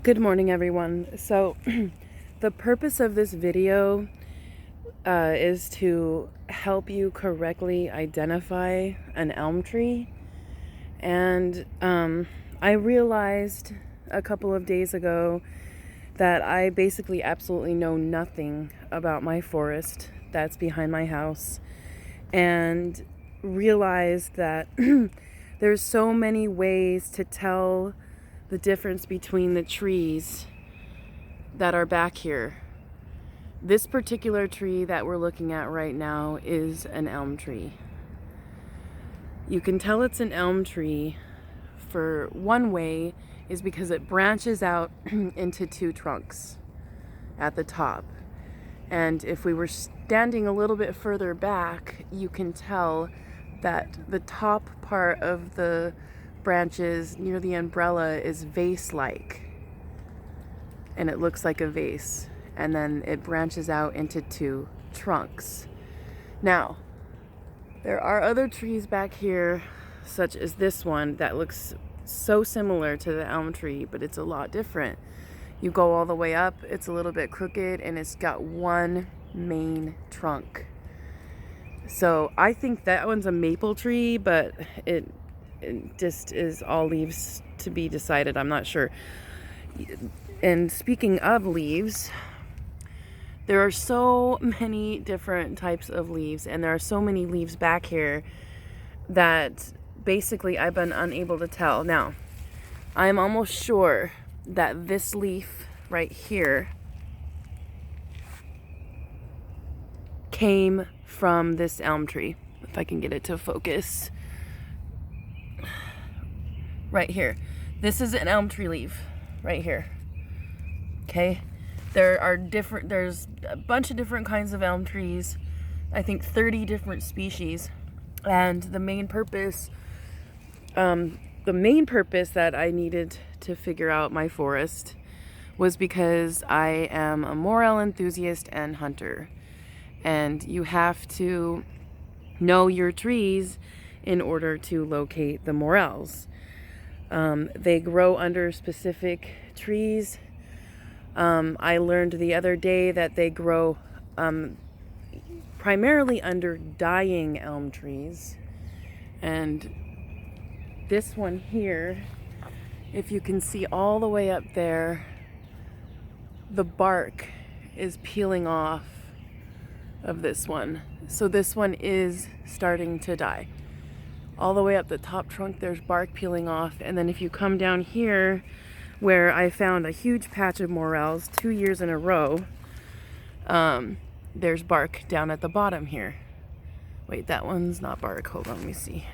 Good morning, everyone. So, the purpose of this video is to help you correctly identify an elm tree. And I realized a couple of days ago that I basically absolutely know nothing about my forest that's behind my house, and realized that there's so many ways to tell the difference between the trees that are back here. This particular tree that we're looking at right now is an elm tree. You can tell it's an elm tree for one way is because it branches out into two trunks at the top. And if we were standing a little bit further back, you can tell that the top part of the branches near the umbrella is vase-like, and it looks like a vase, and then it branches out into two trunks. Now, there are other trees back here, such as this one, that looks so similar to the elm tree, but it's a lot different. You go all the way up, it's a little bit crooked, and it's got one main trunk. So I think that one's a maple tree, but it just is all leaves to be decided. I'm not sure. And speaking of leaves, there are so many different types of leaves, and there are so many leaves back here that basically I've been unable to tell. Now, I'm almost sure that this leaf right here came from this elm tree. If I can get it to focus. Right here. This is an elm tree leaf right here. Okay? There's a bunch of different kinds of elm trees. I think 30 different species. And the main purpose that I needed to figure out my forest was because I am a morel enthusiast and hunter. And you have to know your trees in order to locate the morels. They grow under specific trees. I learned the other day that they grow primarily under dying elm trees. And this one here, if you can see all the way up there, the bark is peeling off of this one. So this one is starting to die. All the way up the top trunk, there's bark peeling off. And then if you come down here, where I found a huge patch of morels 2 years in a row, there's bark down at the bottom here. Wait, that one's not bark. Hold on, let me see.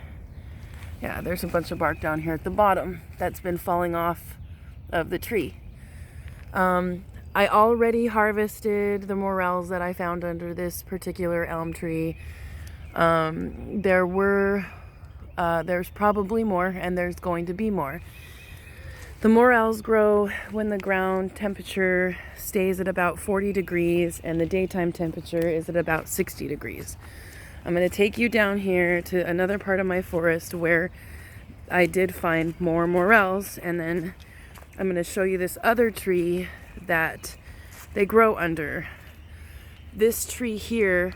Yeah, there's a bunch of bark down here at the bottom that's been falling off of the tree. I already harvested the morels that I found under this particular elm tree. There's probably more, and there's going to be more. The morels grow when the ground temperature stays at about 40 degrees and the daytime temperature is at about 60 degrees. I'm going to take you down here to another part of my forest where I did find more morels, and then I'm going to show you this other tree that they grow under. This tree here,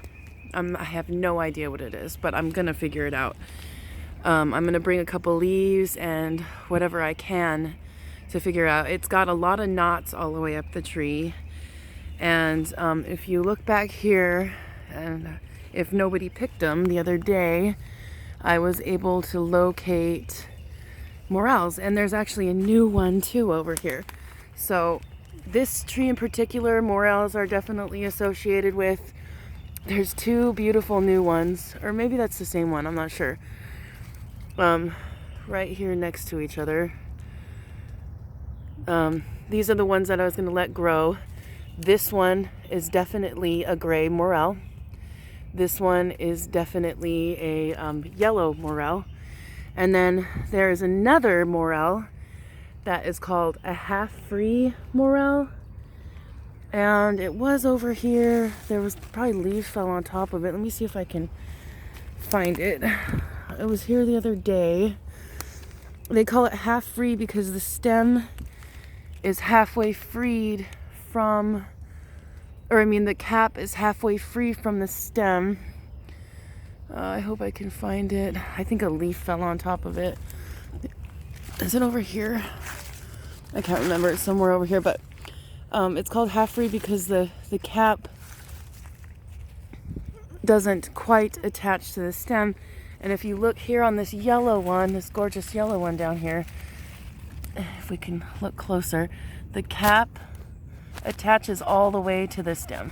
I have no idea what it is, but I'm going to figure it out. I'm going to bring a couple leaves and whatever I can to figure out. It's got a lot of knots all the way up the tree. And if you look back here, and if nobody picked them the other day, I was able to locate morels. And there's actually a new one too over here. So this tree in particular, morels are definitely associated with. There's two beautiful new ones, or maybe that's the same one, I'm not sure. Right here next to each other. These are the ones that I was going to let grow. This one is definitely a gray morel. This one is definitely a yellow morel. And then there is another morel that is called a half-free morel. And it was over here. There was probably leaves fell on top of it. Let me see if I can find it. It was here the other day. They call it half-free because the stem is halfway freed from, or I mean the cap is halfway free from the stem. I hope I can find it. I think a leaf fell on top of it. Is it over here? I can't remember. It's somewhere over here, but it's called half free because the cap doesn't quite attach to the stem. And if you look here on this yellow one, this gorgeous yellow one down here, if we can look closer, the cap attaches all the way to the stem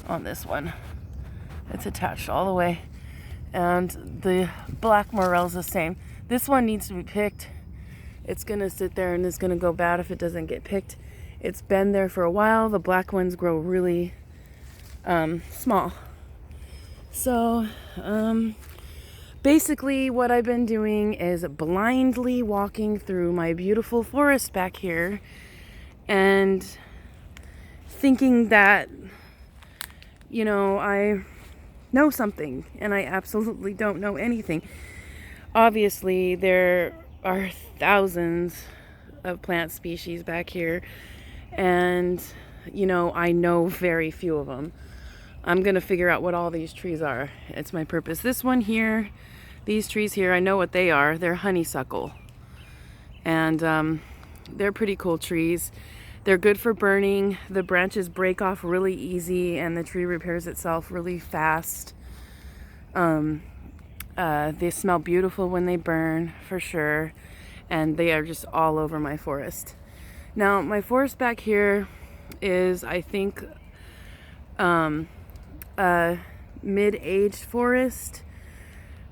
on this one. It's attached all the way. And the black morel's the same. This one needs to be picked. It's gonna sit there and it's gonna go bad if it doesn't get picked. It's been there for a while. The black ones grow really small. So basically what I've been doing is blindly walking through my beautiful forest back here and thinking that, you know, I know something, and I absolutely don't know anything. Obviously, there are thousands of plant species back here, and, you know, I know very few of them. I'm going to figure out what all these trees are. It's my purpose. This one here, these trees here, I know what they are. They're honeysuckle. And they're pretty cool trees. They're good for burning. The branches break off really easy and the tree repairs itself really fast. They smell beautiful when they burn, for sure. And they are just all over my forest. Now, my forest back here is, I think, a mid-aged forest.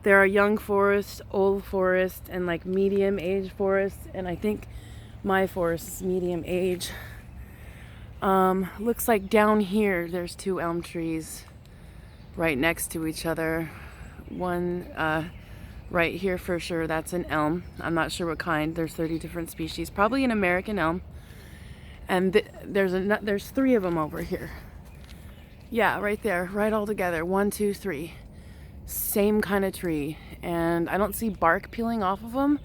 There are young forests, old forests, and like medium-aged forests. And I think my forest is medium age. Looks like down here there's two elm trees right next to each other. One right here for sure, that's an elm. I'm not sure what kind. There's 30 different species. Probably an American elm. And there's three of them over here. Yeah, right there, right all together. 1, 2, 3. Same kind of tree. And I don't see bark peeling off of them.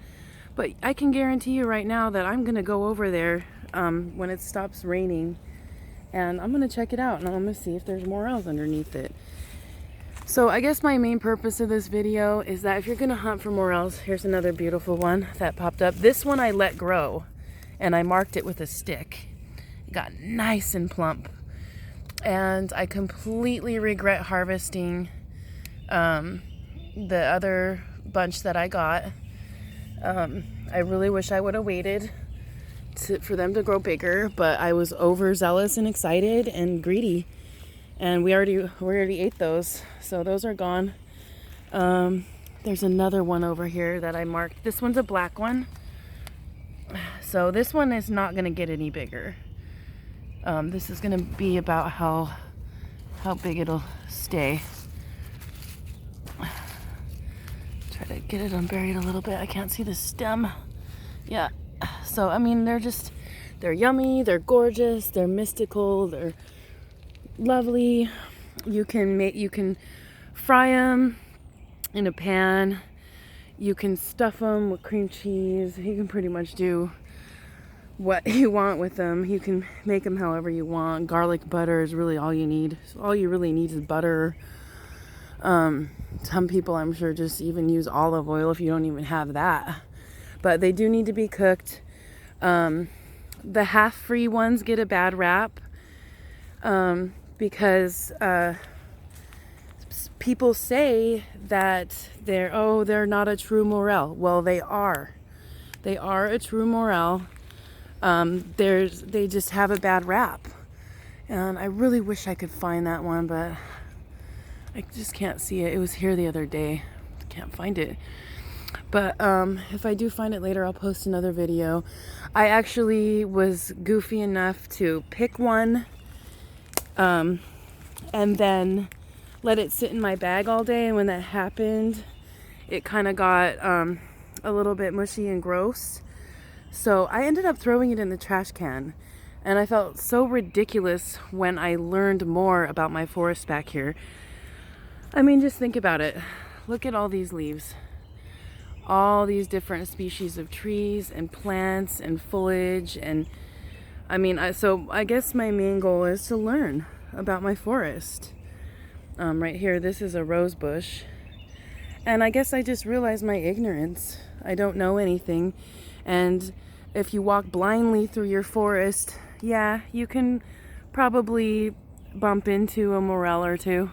But I can guarantee you right now that I'm going to go over there when it stops raining. And I'm going to check it out. And I'm going to see if there's morels underneath it. So I guess my main purpose of this video is that if you're going to hunt for morels, here's another beautiful one that popped up. This one I let grow. And I marked it with a stick. It got nice and plump. And I completely regret harvesting the other bunch that I got. I really wish I would have waited for them to grow bigger, but I was overzealous and excited and greedy, and we already ate those, so those are gone. There's another one over here that I marked. This one's a black one, so this one is not going to get any bigger. This is going to be about how big it'll stay. Try to get it unburied a little bit. I can't see the stem. Yeah. So, I mean, they're yummy, they're gorgeous, they're mystical, they're lovely. You can fry them in a pan. You can stuff them with cream cheese. You can pretty much do what you want with them. You can make them however you want. Garlic butter is really all you need. All you really need is butter. Some people, I'm sure, just even use olive oil if you don't even have that. But they do need to be cooked. The half-free ones get a bad rap because people say that they're not a true morel. Well, they are. They are a true morel. They just have a bad rap. And I really wish I could find that one, but I just can't see it. It was here the other day. Can't find it. But if I do find it later, I'll post another video. I actually was goofy enough to pick one and then let it sit in my bag all day. And when that happened, it kind of got a little bit mushy and gross. So I ended up throwing it in the trash can. And I felt so ridiculous when I learned more about my forest back here. I mean, just think about it. Look at all these leaves. All these different species of trees and plants and foliage, and I mean, so I guess my main goal is to learn about my forest. Right here, this is a rose bush. And I guess I just realized my ignorance. I don't know anything. And if you walk blindly through your forest, yeah, you can probably bump into a morel or two.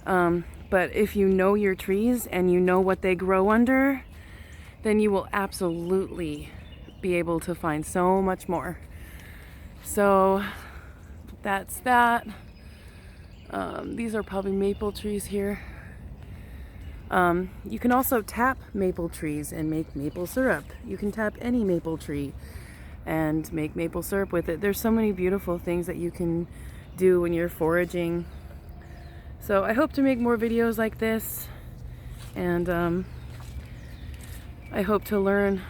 But if you know your trees and you know what they grow under, then you will absolutely be able to find so much more. So that's that. These are probably maple trees here. You can also tap maple trees and make maple syrup. You can tap any maple tree and make maple syrup with it. There's so many beautiful things that you can do when you're foraging. So I hope to make more videos like this, and I hope to learn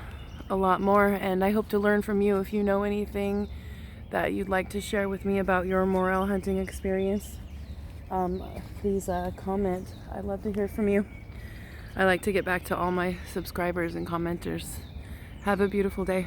a lot more, and I hope to learn from you. If you know anything that you'd like to share with me about your morel hunting experience, please comment. I'd love to hear from you. I like to get back to all my subscribers and commenters. Have a beautiful day.